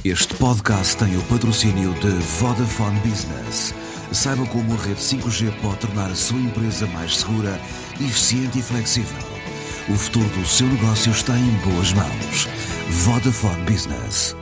Este podcast tem o patrocínio de Vodafone Business. Saiba como a rede 5G pode tornar a sua empresa mais segura, eficiente e flexível. O futuro do seu negócio está em boas mãos. Vodafone Business.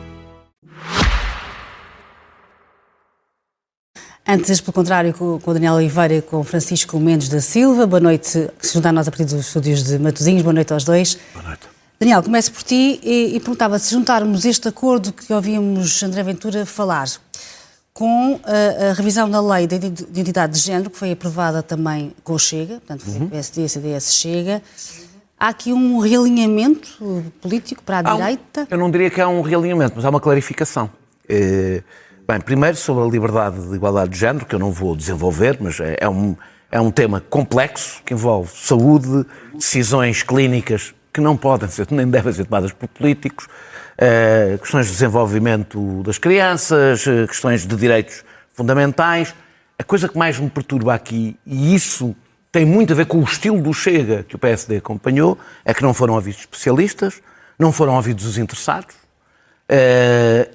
Antes, pelo contrário, com o Daniel Oliveira e com o Francisco Mendes da Silva. Boa noite, que se juntam a nós a partir dos estúdios de Matosinhos. Boa noite aos dois. Boa noite. Daniel, começo por ti e perguntava se juntarmos este acordo que ouvíamos André Ventura falar com a revisão da lei de identidade de género, que foi aprovada também com o Chega, portanto, foi PSD, CDS, Chega. Há aqui um realinhamento político para a direita? Eu não diria que há um realinhamento, mas há uma clarificação. Bem, primeiro sobre a liberdade de igualdade de género, que eu não vou desenvolver, mas é um tema complexo, que envolve saúde, decisões clínicas que não podem ser, nem devem ser tomadas por políticos, questões de desenvolvimento das crianças, questões de direitos fundamentais. A coisa que mais me perturba aqui, e isso tem muito a ver com o estilo do Chega que o PSD acompanhou, é que não foram ouvidos especialistas, não foram ouvidos os interessados.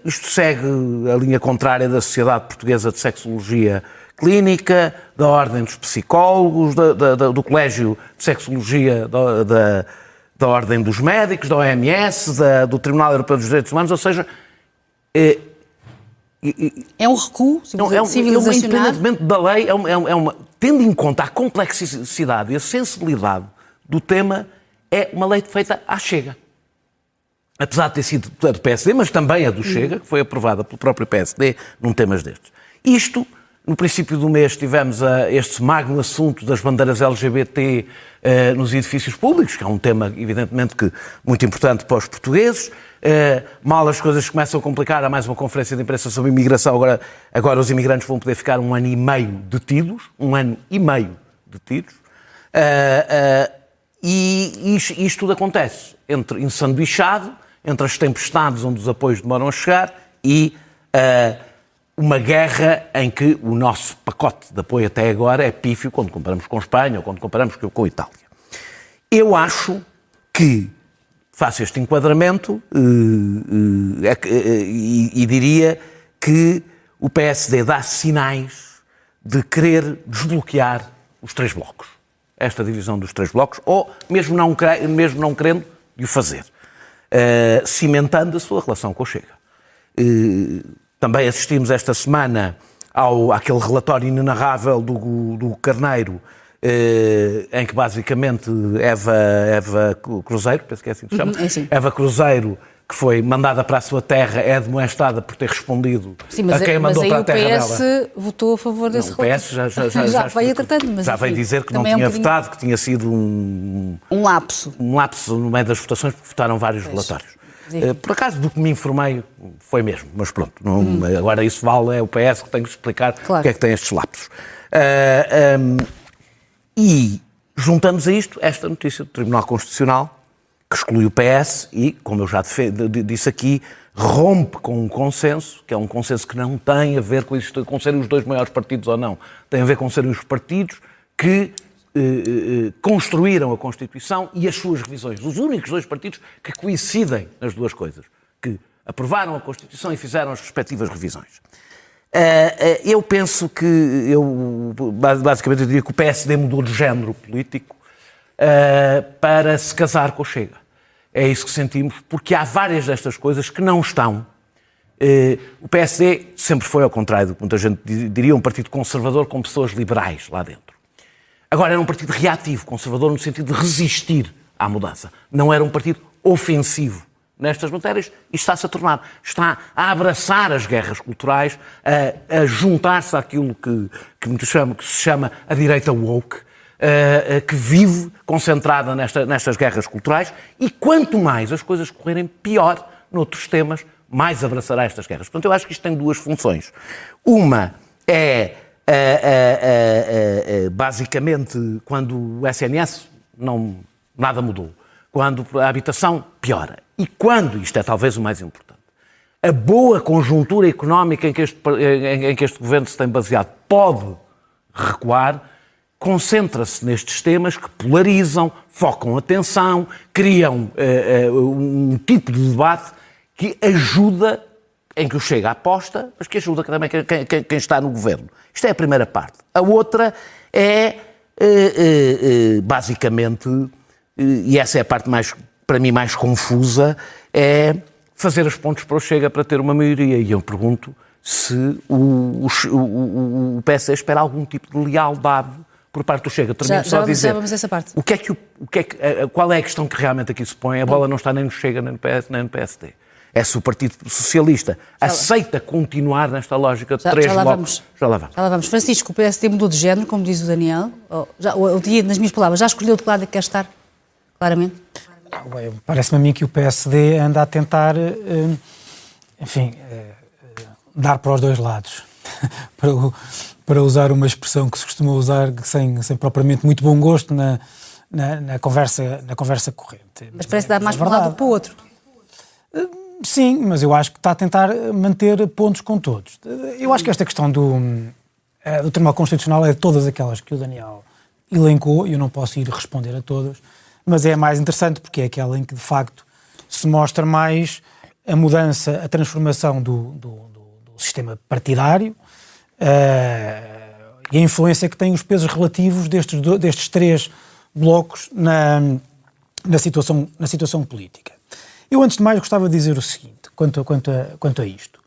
Isto segue a linha contrária da Sociedade Portuguesa de Sexologia Clínica, da Ordem dos Psicólogos, do Colégio de Sexologia da Ordem dos Médicos, da OMS, do Tribunal Europeu dos Direitos Humanos, ou seja... É um recuo civilizacional? Independentemente da lei, tendo em conta a complexidade e a sensibilidade do tema, é uma lei feita à Chega. Apesar de ter sido do PSD, mas também a do Chega, que foi aprovada pelo próprio PSD num temas destes. Isto, no princípio do mês, tivemos este magno assunto das bandeiras LGBT nos edifícios públicos, que é um tema, evidentemente, muito importante para os portugueses. Mal as coisas começam a complicar, há mais uma conferência de imprensa sobre imigração. Agora os imigrantes vão poder ficar 1 ano e meio detidos. 1 ano e meio detidos. E isto tudo acontece ensanduichado entre as tempestades onde os apoios demoram a chegar e uma guerra em que o nosso pacote de apoio até agora é pífio quando comparamos com Espanha ou quando comparamos com a Itália. Eu acho que faço este enquadramento e diria que o PSD dá sinais de querer desbloquear os 3 blocos. Esta divisão dos 3 blocos, ou mesmo não querendo de o fazer, cimentando a sua relação com o Chega. Também assistimos esta semana àquele relatório inenarrável do Carneiro, em que basicamente Eva Cruzeiro, penso que é assim que se chama, Eva Cruzeiro, que foi mandada para a sua terra, é demoestada por ter respondido a quem mandou para a terra dela. Mas aí o PS votou a favor desse relatório. O PS já veio tratando, mas já veio dizer que não tinha votado, que tinha sido um lapso. Um lapso no meio das votações, porque votaram vários relatórios. Por acaso, do que me informei, foi mesmo, mas pronto. Agora isso vale, é o PS que tem que explicar porque é que tem estes lapsos. E juntamos a isto esta notícia do Tribunal Constitucional, que exclui o PS e, como eu já disse aqui, rompe com um consenso, que é um consenso que não tem a ver com isto, com serem os 2 maiores partidos ou não. Tem a ver com serem os partidos que construíram a Constituição e as suas revisões. Os únicos 2 partidos que coincidem nas 2 coisas. Que aprovaram a Constituição e fizeram as respectivas revisões. Eu penso que, basicamente, eu diria que o PSD mudou de género político para se casar com o Chega. É isso que sentimos, porque há várias destas coisas que não estão. O PSD sempre foi, ao contrário do que muita gente diria, um partido conservador com pessoas liberais lá dentro. Agora era um partido reativo, conservador no sentido de resistir à mudança. Não era um partido ofensivo nestas matérias e está-se a tornar. Está a abraçar as guerras culturais, a juntar-se àquilo que se chama a direita woke, que vive concentrada nestas guerras culturais e quanto mais as coisas correrem pior noutros temas, mais abraçará estas guerras. Portanto, eu acho que isto tem 2 funções. Uma é, basicamente, quando o SNS nada mudou, quando a habitação piora e quando, isto é talvez o mais importante, a boa conjuntura económica em que este governo se tem baseado pode recuar, concentra-se nestes temas que polarizam, focam atenção, criam um tipo de debate que ajuda em que o Chega aposta, mas que ajuda também quem está no governo. Isto é a primeira parte. A outra é, basicamente, e essa é a parte mais, para mim, mais confusa, é fazer as pontes para o Chega para ter uma maioria. E eu pergunto se o PSD espera algum tipo de lealdade por parte do Chega. Já vamos a essa parte. Qual é a questão que realmente aqui se põe? A bola não está nem no Chega, nem no PSD. É se o Partido Socialista aceita continuar nesta lógica de três blocos. Já lá vamos. Francisco, o PSD mudou de género, como diz o Daniel. Eu tinha, nas minhas palavras, já escolheu de que lado é que quer estar? Claramente. Parece-me a mim que o PSD anda a tentar, dar para os dois lados. para usar uma expressão que se costuma usar sem propriamente muito bom gosto na conversa corrente. Mas parece dar mais para um lado do que para o outro. Sim, mas eu acho que está a tentar manter pontos com todos. Eu acho que esta questão do Tribunal Constitucional é de todas aquelas que o Daniel elencou, e eu não posso ir responder a todas, mas é a mais interessante porque é aquela em que, de facto, se mostra mais a mudança, a transformação do sistema partidário e a influência que têm os pesos relativos destes três blocos na situação política. Eu, antes de mais, gostava de dizer o seguinte, quanto a isto.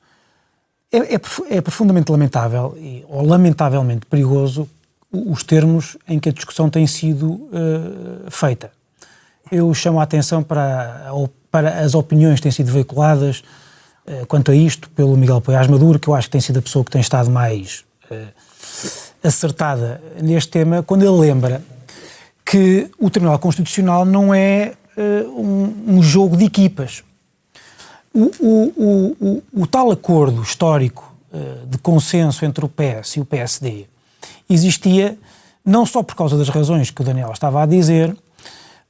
É profundamente lamentável, ou lamentavelmente perigoso, os termos em que a discussão tem sido feita. Eu chamo a atenção para as opiniões que têm sido veiculadas quanto a isto pelo Miguel Poiás Maduro, que eu acho que tem sido a pessoa que tem estado mais acertada neste tema, quando ele lembra que o Tribunal Constitucional não é um jogo de equipas. O tal acordo histórico de consenso entre o PS e o PSD existia não só por causa das razões que o Daniel estava a dizer,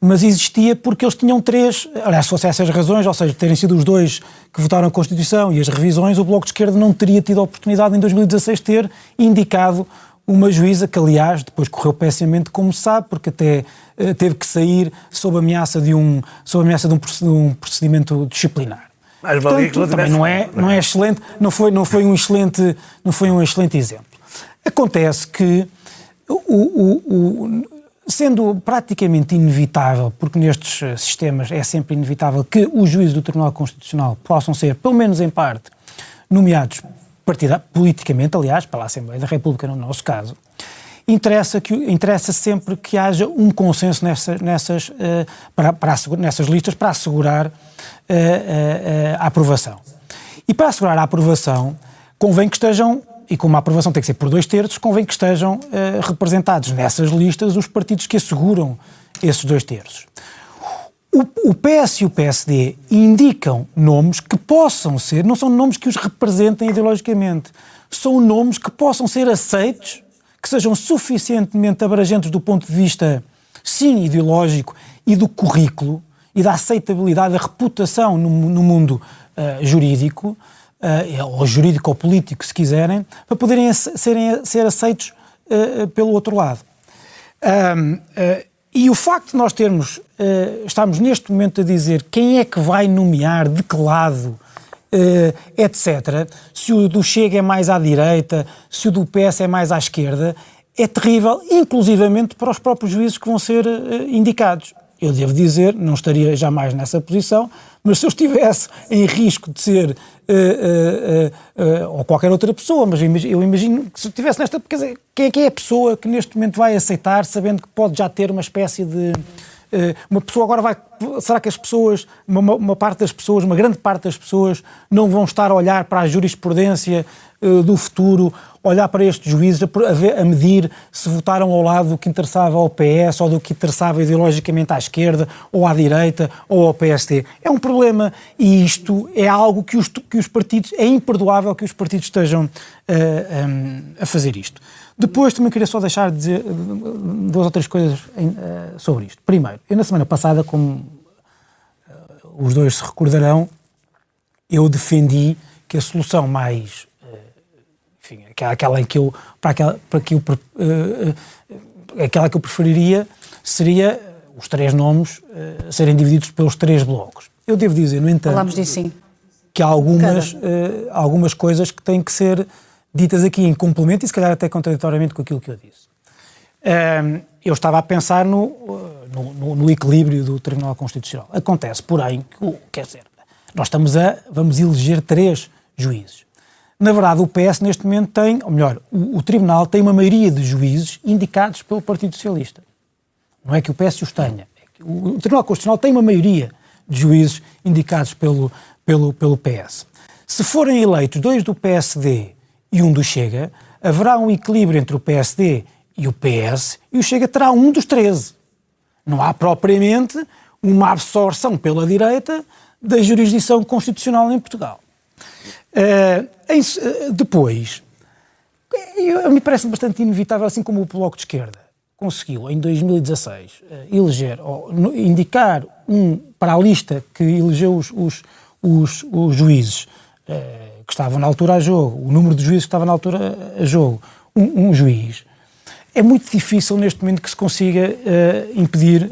mas existia porque eles tinham três, aliás, se fossem essas razões, ou seja, terem sido os dois que votaram a Constituição e as revisões, o Bloco de Esquerda não teria tido a oportunidade em 2016 de ter indicado uma juíza que, aliás, depois correu pessimamente, como se sabe, porque até teve que sair sob ameaça de um procedimento disciplinar. Mas portanto, também não é excelente, não foi um excelente exemplo. Acontece que sendo praticamente inevitável, porque nestes sistemas é sempre inevitável que os juízes do Tribunal Constitucional possam ser, pelo menos em parte, nomeados politicamente, aliás, pela Assembleia da República, no nosso caso, interessa sempre que haja um consenso nessas listas para assegurar a aprovação. E para assegurar a aprovação, convém que estejam, e como a aprovação tem que ser por 2/3, convém que estejam representados nessas listas os partidos que asseguram esses 2/3. O PS e o PSD indicam nomes que possam ser, não são nomes que os representem ideologicamente, são nomes que possam ser aceitos, que sejam suficientemente abrangentes do ponto de vista, sim, ideológico e do currículo e da aceitabilidade, da reputação no mundo jurídico, ou jurídico ou político, se quiserem, para poderem ser aceitos pelo outro lado. E o facto de nós estamos neste momento a dizer quem é que vai nomear, de que lado, etc., se o do Chega é mais à direita, se o do PS é mais à esquerda, é terrível, inclusivamente para os próprios juízes que vão ser indicados. Eu devo dizer, não estaria jamais nessa posição, mas se eu estivesse em risco de ser, ou qualquer outra pessoa, mas eu imagino que se eu estivesse nesta, quer dizer, quem é a pessoa que neste momento vai aceitar, sabendo que pode já ter uma espécie de... uma pessoa agora vai... Será que as pessoas, uma parte das pessoas, uma grande parte das pessoas, não vão estar a olhar para a jurisprudência do futuro, olhar para estes juízes, a medir se votaram ao lado do que interessava ao PS ou do que interessava ideologicamente à esquerda ou à direita ou ao PSD? É um problema e isto é algo que os partidos, é imperdoável que os partidos estejam a fazer isto. Depois também queria só deixar de dizer 2 ou 3 coisas sobre isto. Primeiro, eu na semana passada, como os dois se recordarão, eu defendi que a solução mais, enfim, aquela que eu preferiria seria os 3 nomes serem divididos pelos 3 blocos. Eu devo dizer, no entanto... Falámos disso, sim. que há algumas coisas que têm que ser ditas aqui em complemento e se calhar até contraditoriamente com aquilo que eu disse. Eu estava a pensar no equilíbrio do Tribunal Constitucional. Acontece, porém, quer dizer, nós vamos eleger 3 juízes. Na verdade, o PS neste momento tem, ou melhor, o Tribunal tem uma maioria de juízes indicados pelo Partido Socialista. Não é que o PS os tenha. O Tribunal Constitucional tem uma maioria de juízes indicados pelo PS. Se forem eleitos 2 do PSD e 1 do Chega, haverá um equilíbrio entre o PSD e o PS e o Chega terá 1 dos 13. Não há propriamente uma absorção pela direita da jurisdição constitucional em Portugal. Depois, me parece bastante inevitável, assim como o Bloco de Esquerda conseguiu, em 2016, eleger, ou indicar para a lista que elegeu os juízes que estavam na altura a jogo, o número de juízes que estava na altura a jogo, um juiz. É muito difícil neste momento que se consiga impedir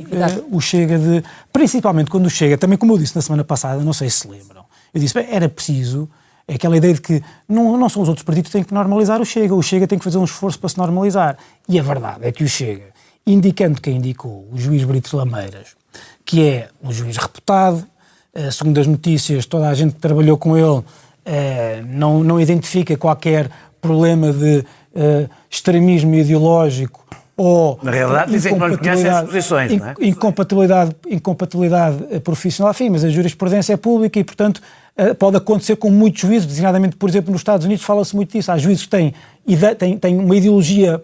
o Chega de... Principalmente quando o Chega, também como eu disse na semana passada, não sei se se lembram, eu disse, era preciso, aquela ideia de que não são os outros partidos que têm que normalizar o Chega tem que fazer um esforço para se normalizar. E a verdade é que o Chega, indicando quem indicou, o juiz Brito Lameiras, que é um juiz reputado, segundo as notícias, toda a gente que trabalhou com ele não identifica qualquer problema de extremismo ideológico ou na realidade dizem que não conhecem as posições, não é? Incompatibilidade profissional, enfim, mas a jurisprudência é pública e, portanto, pode acontecer com muitos juízes, designadamente, por exemplo, nos Estados Unidos fala-se muito disso. Há juízes que têm uma ideologia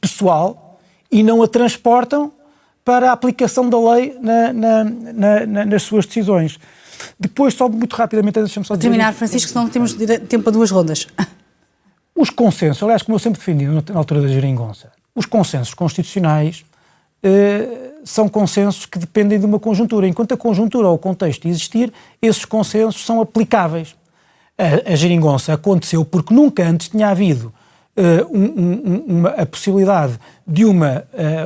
pessoal e não a transportam para a aplicação da lei nas suas decisões. Depois, só muito rapidamente, deixa-me só dizer... Terminar, Francisco, senão temos tempo para 2 rondas. Os consensos, aliás, como eu sempre defendi na altura da geringonça, os consensos constitucionais são consensos que dependem de uma conjuntura. Enquanto a conjuntura ou o contexto existir, esses consensos são aplicáveis. A geringonça aconteceu porque nunca antes tinha havido a possibilidade de uma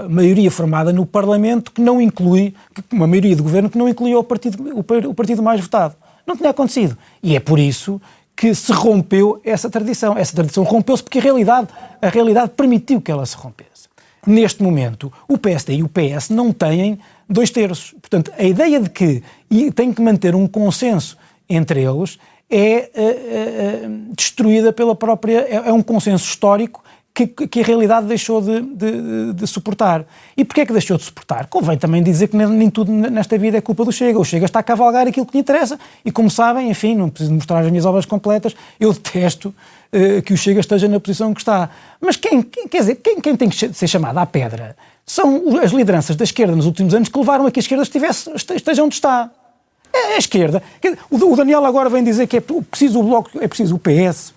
maioria formada no Parlamento que não inclui, uma maioria de governo que não incluía o partido mais votado. Não tinha acontecido. E é por isso que se rompeu essa tradição. Essa tradição rompeu-se porque a realidade permitiu que ela se rompesse. Neste momento, o PSD e o PS não têm 2/3. Portanto, a ideia de que tem que manter um consenso entre eles é destruída pela própria... É um consenso histórico que a realidade deixou de suportar. E porquê é que deixou de suportar? Convém também dizer que nem tudo nesta vida é culpa do Chega. O Chega está a cavalgar aquilo que lhe interessa. E como sabem, enfim, não preciso mostrar as minhas obras completas, eu detesto que o Chega esteja na posição que está. Mas quem tem que ser chamado à pedra são as lideranças da esquerda nos últimos anos que levaram a que a esquerda esteja onde está. É a esquerda. O Daniel agora vem dizer que é preciso o Bloco, é preciso o PS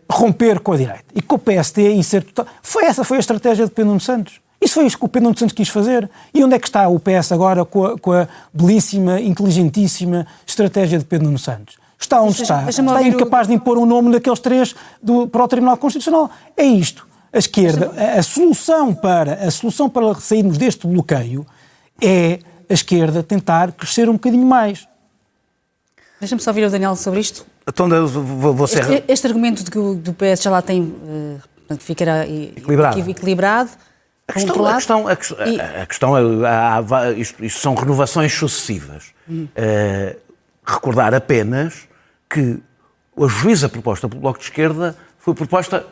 romper com a direita. E com o PSD inserto total. Essa foi a estratégia de Pedro Nuno Santos. Isso foi isso que o Pedro Nuno Santos quis fazer. E onde é que está o PS agora com a belíssima, inteligentíssima estratégia de Pedro Nuno Santos? Está onde está. Está incapaz de impor um nome daqueles 3 para o Tribunal Constitucional. É isto. A esquerda, a solução para sairmos deste bloqueio é a esquerda tentar crescer um bocadinho mais. Deixa-me só ouvir o Daniel sobre isto. Então, vou ser... Este argumento de que o PS já lá tem, ficará equilibrado. A questão é, isto são renovações sucessivas. Recordar apenas que a juíza proposta pelo Bloco de Esquerda foi proposta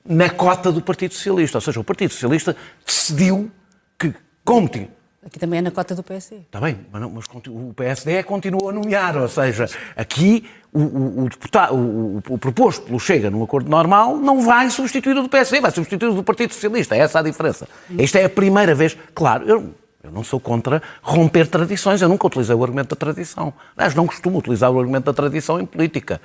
na cota do Partido Socialista. Ou seja, o Partido Socialista decidiu que, como tinha... Aqui também é na cota do PSD. Está bem, mas o PSD continua a nomear, ou seja, aqui o proposto pelo Chega num acordo normal não vai substituir o do PSD, vai substituir o do Partido Socialista, é essa a diferença. Esta é a primeira vez, claro, eu não sou contra romper tradições, eu nunca utilizei o argumento da tradição. Aliás, não costumo utilizar o argumento da tradição em política.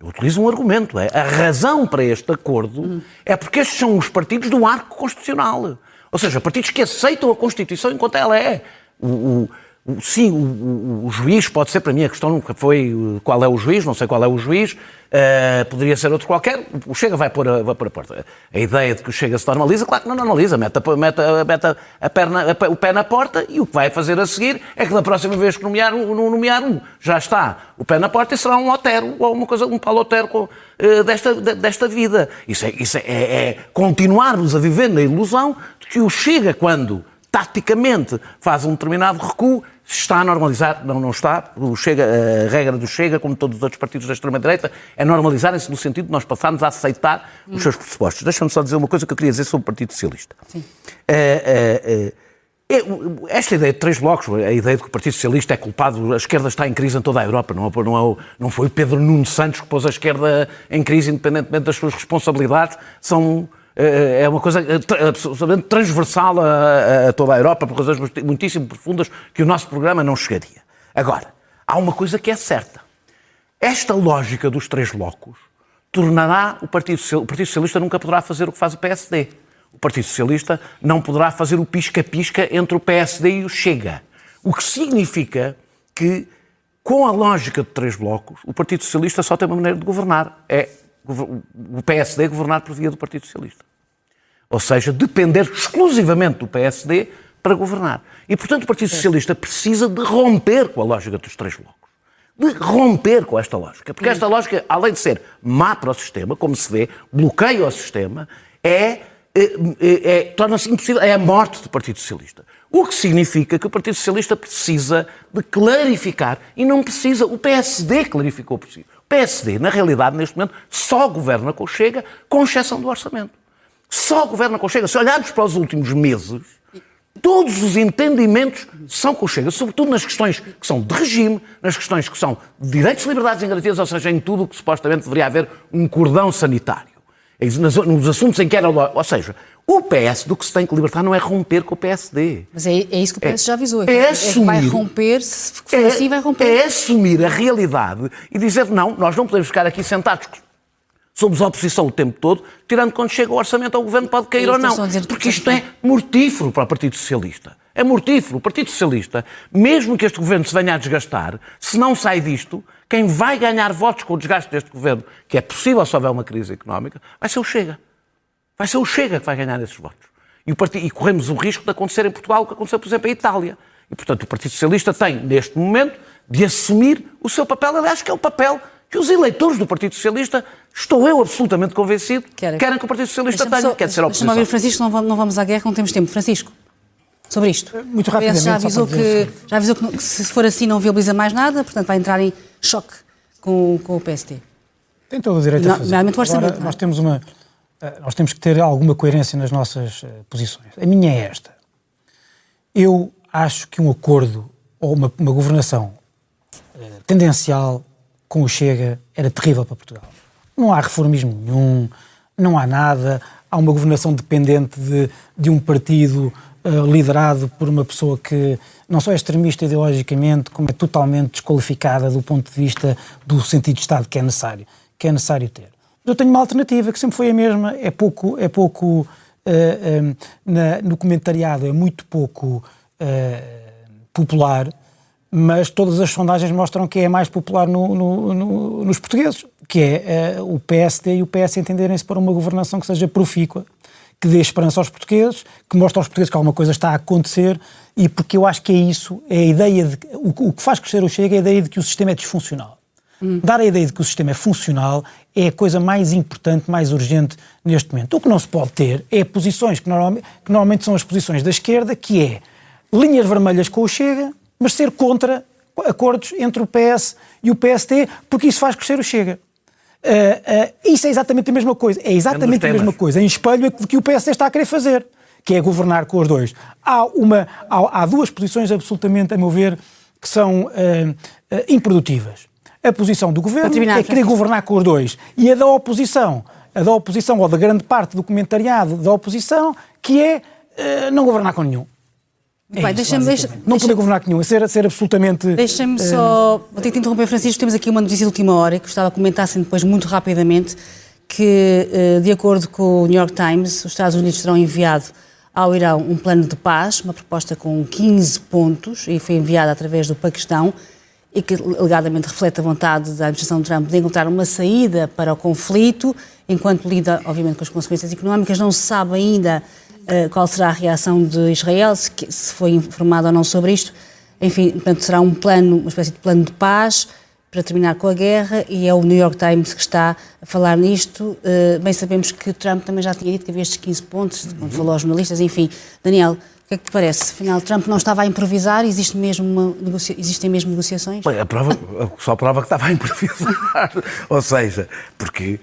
Eu utilizo um argumento, a razão para este acordo é porque estes são os partidos do arco constitucional. Ou seja, partidos que aceitam a Constituição enquanto ela é. O sim, o juiz pode ser, para mim a questão nunca foi qual é o juiz, não sei qual é o juiz, poderia ser outro qualquer, o Chega vai pôr a porta. A ideia de que o Chega se normaliza, claro que não normaliza, mete o pé na porta e o que vai fazer a seguir é que da próxima vez que nomear um, já está o pé na porta e será um Otero, ou uma coisa, um Paulo Otero desta vida. Isso é continuarmos a viver na ilusão de que o Chega, quando taticamente faz um determinado recuo, se está a normalizar. Não está. A regra do Chega, como todos os outros partidos da extrema-direita, é normalizarem-se no sentido de nós passarmos a aceitar os seus pressupostos. Deixa-me só dizer uma coisa que eu queria dizer sobre o Partido Socialista. Sim. Esta ideia de 3 blocos, a ideia de que o Partido Socialista é culpado, a esquerda está em crise em toda a Europa, não foi o Pedro Nuno Santos que pôs a esquerda em crise, independentemente das suas responsabilidades, é uma coisa absolutamente transversal a toda a Europa, por razões muitíssimo profundas que o nosso programa não chegaria. Agora, há uma coisa que é certa. Esta lógica dos 3 blocos tornará o Partido Socialista nunca poderá fazer o que faz o PSD. O Partido Socialista não poderá fazer o pisca-pisca entre o PSD e o Chega. O que significa que, com a lógica de 3 blocos, o Partido Socialista só tem uma maneira de governar. É o PSD governar por via do Partido Socialista. Ou seja, depender exclusivamente do PSD para governar. E, portanto, o Partido Socialista precisa de romper com a lógica dos 3 blocos. De romper com esta lógica. Porque esta lógica, além de ser má para o sistema, como se vê, bloqueia o sistema, torna-se impossível, é a morte do Partido Socialista. O que significa que o Partido Socialista precisa de clarificar, e não precisa, o PSD clarificou por si. O PSD, na realidade, neste momento, só governa com o Chega, com exceção do orçamento. Só governa com o Chega. Se olharmos para os últimos meses, todos os entendimentos são com o Chega, sobretudo nas questões que são de regime, nas questões que são de direitos, liberdades e garantias, ou seja, em tudo o que supostamente deveria haver um cordão sanitário. Nos assuntos em que era... Ou seja, o PS do que se tem que libertar não é romper com o PSD. Mas é isso que o PS já avisou. Assumir, vai romper, se for assim vai romper. É assumir a realidade e dizer, não, nós não podemos ficar aqui sentados, somos a oposição o tempo todo, tirando quando chega o orçamento ao governo pode cair ou não. Porque isto é mortífero para o Partido Socialista. É mortífero. O Partido Socialista, mesmo que este governo se venha a desgastar, se não sai disto, quem vai ganhar votos com o desgaste deste governo, que é possível se houver uma crise económica, vai ser o Chega. Vai ser o Chega que vai ganhar esses votos. E corremos o risco de acontecer em Portugal o que aconteceu, por exemplo, em Itália. E, portanto, o Partido Socialista tem, neste momento, de assumir o seu papel. Aliás, que é o papel que os eleitores do Partido Socialista, estou eu absolutamente convencido, querem que o Partido Socialista tenha, quer ser a oposição. Deixa-me ouvir, Francisco, não vamos à guerra, não temos tempo. Francisco, sobre isto. Muito rapidamente. Já avisou que se for assim não viabiliza mais nada, portanto vai entrar em choque com o PSD. Tem todo o direito a fazer. Agora, nós temos que ter alguma coerência nas nossas posições. A minha é esta. Eu acho que um acordo ou uma governação tendencial com o Chega era terrível para Portugal. Não há reformismo nenhum, não há nada, há uma governação dependente de um partido liderado por uma pessoa que não só é extremista ideologicamente, como é totalmente desqualificada do ponto de vista do sentido de Estado que é necessário ter. Eu tenho uma alternativa que sempre foi a mesma, no comentariado é muito pouco popular, mas todas as sondagens mostram que é mais popular nos portugueses, que é o PSD e o PS entenderem-se para uma governação que seja profícua, que dê esperança aos portugueses, que mostre aos portugueses que alguma coisa está a acontecer, e porque eu acho que é isso, é a ideia de... O que faz crescer o Chega é a ideia de que o sistema é disfuncional. Dar a ideia de que o sistema é funcional é a coisa mais importante, mais urgente neste momento. O que não se pode ter é posições que normalmente são as posições da esquerda, que é linhas vermelhas com o Chega, mas ser contra acordos entre o PS e o PSD, porque isso faz crescer o Chega. Isso é exatamente a mesma coisa. É exatamente a mesma coisa, em espelho do que o PSD está a querer fazer, que é governar com os dois. Há duas posições absolutamente, a meu ver, que são improdutivas. A posição do governo é querer governar com os dois. E a da oposição, ou da grande parte do comentariado da oposição, que é não governar com nenhum. Não poder governar com nenhum, ser absolutamente... Deixa-me só... Vou ter que te interromper, Francisco. Temos aqui uma notícia de última hora que gostava que comentassem depois muito rapidamente, que, de acordo com o New York Times, os Estados Unidos terão enviado ao Irão um plano de paz, uma proposta com 15 pontos, e foi enviada através do Paquistão, e que alegadamente reflete a vontade da administração de Trump de encontrar uma saída para o conflito, enquanto lida, obviamente, com as consequências económicas. Não se sabe ainda qual será a reação de Israel, se foi informado ou não sobre isto. Enfim, portanto, será um plano, uma espécie de plano de paz para terminar com a guerra, e é o New York Times que está a falar nisto. Bem sabemos que Trump também já tinha dito que havia estes 15 pontos, quando falou aos jornalistas. Enfim, Daniel, o que é que te parece? Afinal, Trump não estava a improvisar? Existem mesmo negociações? Bem, só prova que estava a improvisar. Ou seja, porque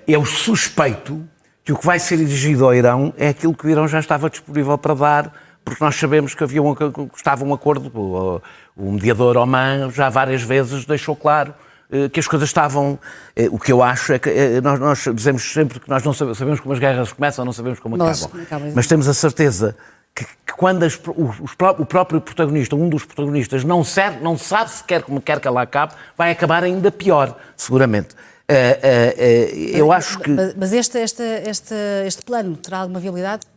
eu suspeito que o que vai ser exigido ao Irão é aquilo que o Irão já estava disponível para dar, porque nós sabemos que estava um acordo. O mediador Oman já várias vezes deixou claro que as coisas estavam... O que eu acho é que nós dizemos sempre que nós não sabemos como as guerras começam, não sabemos como acabam. Mas temos a certeza que quando o próprio protagonista, um dos protagonistas, não sabe sequer como quer que ela acabe, vai acabar ainda pior, seguramente. Eu acho que... Mas este plano terá alguma viabilidade?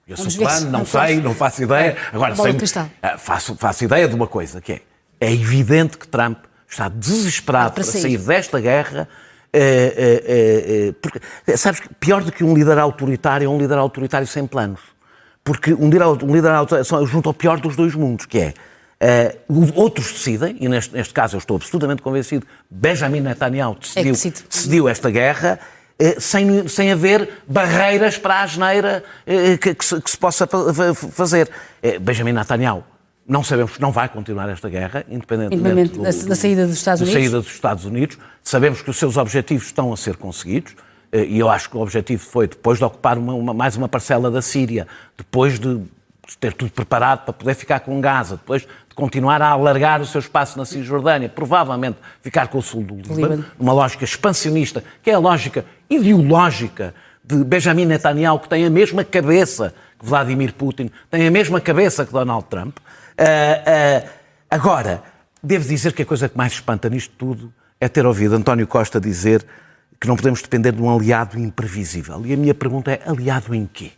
Esse plano, não sei, não faço ideia. Agora, faço ideia de uma coisa, que é evidente que Trump está desesperado para sair desta guerra. Porque, sabes, que pior do que um líder autoritário é um líder autoritário sem planos. Porque um líder autoritário junto ao pior dos dois mundos, que é... outros decidem, e neste caso eu estou absolutamente convencido, Benjamin Netanyahu decidiu esta guerra, sem haver barreiras para a asneira que se possa fazer. Benjamin Netanyahu, não sabemos, não vai continuar esta guerra, independentemente da saída dos Estados Unidos. Sabemos que os seus objetivos estão a ser conseguidos, e eu acho que o objetivo foi, depois de ocupar mais uma parcela da Síria, depois de ter tudo preparado para poder ficar com Gaza, depois de continuar a alargar o seu espaço na Cisjordânia, provavelmente ficar com o sul do Líbano, uma lógica expansionista, que é a lógica ideológica de Benjamin Netanyahu, que tem a mesma cabeça que Vladimir Putin, tem a mesma cabeça que Donald Trump. Agora, devo dizer que a coisa que mais espanta nisto tudo é ter ouvido António Costa dizer que não podemos depender de um aliado imprevisível. E a minha pergunta é, aliado em quê?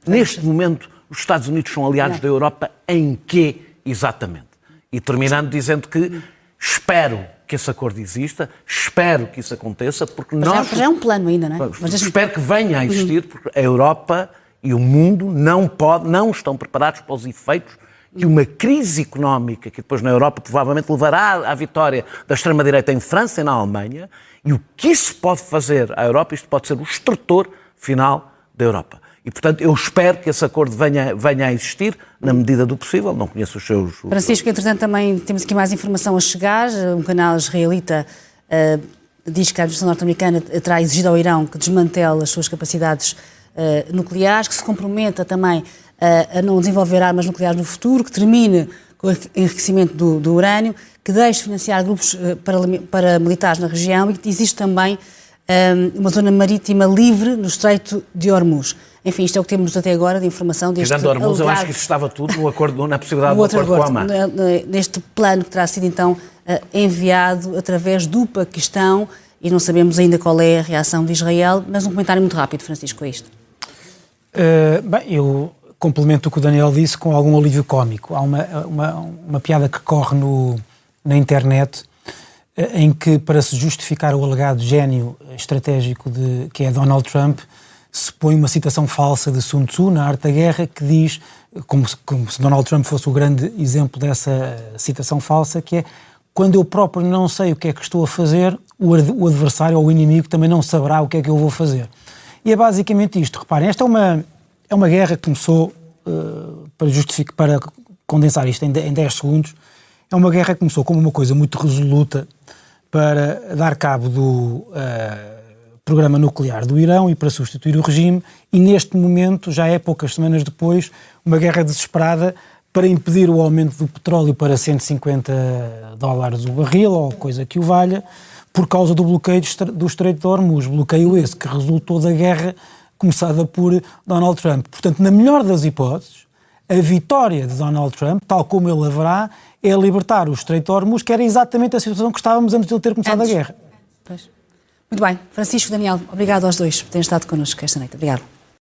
Neste momento, os Estados Unidos são aliados da Europa em quê exatamente? E terminando dizendo que espero que esse acordo exista, espero que isso aconteça, porque já é um plano ainda, não é? Espero que venha a existir, porque a Europa e o mundo não estão preparados para os efeitos que uma crise económica, que depois na Europa provavelmente levará à vitória da extrema-direita em França e na Alemanha, e o que isso pode fazer à Europa, isto pode ser o extrator final da Europa. E, portanto, eu espero que esse acordo venha a existir na medida do possível. Não conheço os seus... Francisco, entretanto, também temos aqui mais informação a chegar. Um canal israelita diz que a administração norte-americana terá exigido ao Irão que desmantele as suas capacidades nucleares, que se comprometa também a não desenvolver armas nucleares no futuro, que termine com o enriquecimento do urânio, que deixe financiar grupos paramilitares na região e que existe também uma zona marítima livre no Estreito de Hormuz. Enfim, isto é o que temos até agora de informação deste alegado... Hormuz, eu acho que isso estava tudo no acordo, na possibilidade do acordo com a Oman. Neste plano que terá sido então enviado através do Paquistão, e não sabemos ainda qual é a reação de Israel, mas um comentário muito rápido, Francisco, a isto. Bem, eu complemento o que o Daniel disse com algum alívio cómico. Há uma piada que corre na internet em que, para se justificar o alegado gênio estratégico que é Donald Trump, se põe uma citação falsa de Sun Tzu, na Arte da Guerra, que diz, como se Donald Trump fosse o grande exemplo dessa citação falsa, que é: quando eu próprio não sei o que é que estou a fazer, o adversário ou o inimigo também não saberá o que é que eu vou fazer. E é basicamente isto. Reparem, esta é uma guerra que começou, para condensar isto em 10 segundos, é uma guerra que começou como uma coisa muito resoluta para dar cabo do programa nuclear do Irão e para substituir o regime, e neste momento, já é poucas semanas depois, uma guerra desesperada para impedir o aumento do petróleo para $150 o barril, ou coisa que o valha, por causa do bloqueio do Estreito de Hormuz. Bloqueio esse que resultou da guerra começada por Donald Trump. Portanto, na melhor das hipóteses, a vitória de Donald Trump, tal como ele haverá, é libertar o Estreito de Hormuz, que era exatamente a situação que estávamos antes de ele ter começado a guerra. Pois. Muito bem. Francisco, Daniel, obrigado aos dois por terem estado connosco esta noite. Obrigado.